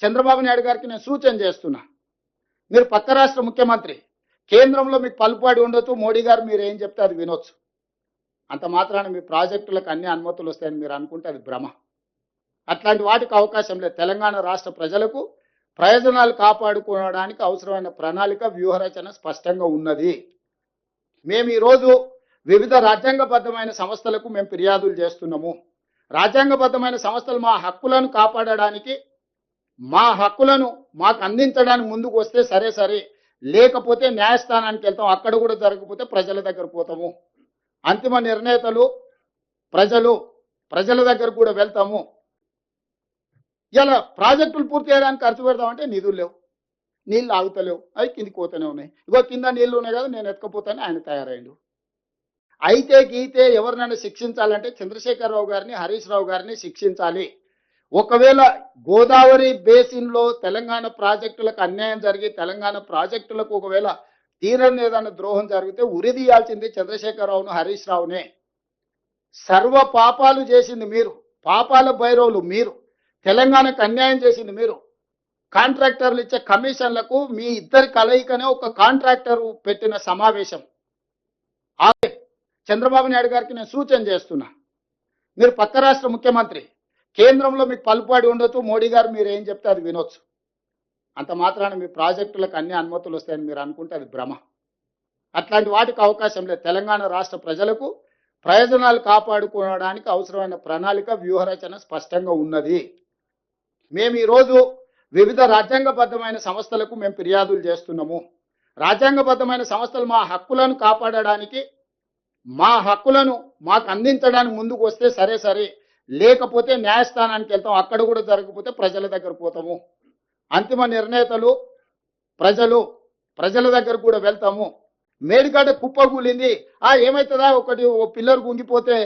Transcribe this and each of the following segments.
చంద్రబాబు నాయుడు గారికి నేను సూచన చేస్తున్నా. మీరు పక్క రాష్ట్ర ముఖ్యమంత్రి, కేంద్రంలో మీకు పలుపాడి ఉండొచ్చు, మోడీ గారు మీరు ఏం చెప్తే అది వినొచ్చు. అంత మాత్రాన మీ ప్రాజెక్టులకు అన్ని అనుమతులు వస్తాయని మీరు అనుకుంటే అది భ్రమ. అట్లాంటి వాటికి అవకాశం లేదు. తెలంగాణ రాష్ట్ర ప్రజలకు ప్రయోజనాలు కాపాడుకోవడానికి అవసరమైన ప్రణాళిక, వ్యూహరచన స్పష్టంగా ఉన్నది. మేము ఈరోజు వివిధ రాజ్యాంగబద్ధమైన సంస్థలకు మేము ఫిర్యాదులు చేస్తున్నాము. రాజ్యాంగబద్ధమైన సంస్థలు మా హక్కులను కాపాడడానికి, మా హక్కులను మాకు అందించడానికి ముందుకు వస్తే సరే, లేకపోతే న్యాయస్థానానికి వెళ్తాం. అక్కడ కూడా జరగకపోతే ప్రజల దగ్గర పోతాము. అంతిమ నిర్ణేతలు ప్రజల దగ్గర కూడా వెళ్తాము. ఇలా ప్రాజెక్టులు పూర్తి చేయడానికి ఖర్చు పెడతామంటే నిధులు లేవు, నీళ్ళు ఆగుతలేవు, అవి కిందికి పోతూనే ఉన్నాయి. ఇగో కింద నీళ్లు ఉన్నాయి కదా, నేను ఎత్తుకపోతాను, ఆయన తయారైండు. అయితే గీతే ఎవరినైనా శిక్షించాలంటే చంద్రశేఖరరావు గారిని, హరీష్ రావు గారిని శిక్షించాలి. ఒకవేళ గోదావరి బేసిన్లో తెలంగాణ ప్రాజెక్టులకు అన్యాయం జరిగి, తెలంగాణ ప్రాజెక్టులకు ఒకవేళ తీరని ఏదైనా ద్రోహం జరిగితే ఉరిదీయాల్సింది చంద్రశేఖరరావును, హరీష్ రావునే. సర్వ పాపాలు చేసింది మీరు, పాపాల భైరవులు మీరు, తెలంగాణకు అన్యాయం చేసింది మీరు. కాంట్రాక్టర్లు ఇచ్చే కమిషన్లకు మీ ఇద్దరి కలయికనే ఒక కాంట్రాక్టర్ పెట్టిన సమావేశం. చంద్రబాబు నాయుడు గారికి నేను సూచన చేస్తున్నా. మీరు పక్క రాష్ట్ర ముఖ్యమంత్రి, కేంద్రంలో మీకు పలుపాడి ఉండొచ్చు, మోడీ గారు మీరు ఏం చెప్తే అది వినొచ్చు. అంత మాత్రాన మీ ప్రాజెక్టులకు అన్ని అనుమతులు వస్తాయని మీరు అనుకుంటే అది భ్రమ. అట్లాంటి వాటికి అవకాశం లేదు. తెలంగాణ రాష్ట్ర ప్రజలకు ప్రయోజనాలు కాపాడుకోవడానికి అవసరమైన ప్రణాళిక, వ్యూహరచన స్పష్టంగా ఉన్నది. మేము ఈరోజు వివిధ రాజ్యాంగబద్ధమైన సంస్థలకు మేము ఫిర్యాదులు చేస్తున్నాము. రాజ్యాంగబద్ధమైన సంస్థలు మా హక్కులను కాపాడడానికి, మా హక్కులను మాకు అందించడానికి ముందుకు వస్తే సరే, లేకపోతే న్యాయస్థానానికి వెళ్తాం. అక్కడ కూడా జరగకపోతే ప్రజల దగ్గర పోతాము. అంతిమ నిర్ణేతలు ప్రజల దగ్గర కూడా వెళ్తాము. మేడిగడ్డ కుప్పగూలింది, ఏమవుతుందా, ఓ పిల్లర్ గుంగిపోతే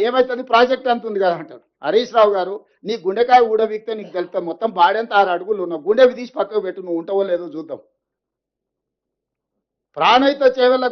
ఏమవుతుంది, ప్రాజెక్ట్ అంతుంది కదా అంటారు. హరీష్ రావు గారు, నీ గుండెకాయ ఊడవిక్తే నీకు తెలుస్తా. మొత్తం బాడెంత 6 అడుగులు ఉన్నావు, గుండె తీసి పక్కకు పెట్టు, నువ్వు ఉంటావో లేదో చూద్దాం. ప్రాణహిత చేవెళ్ళ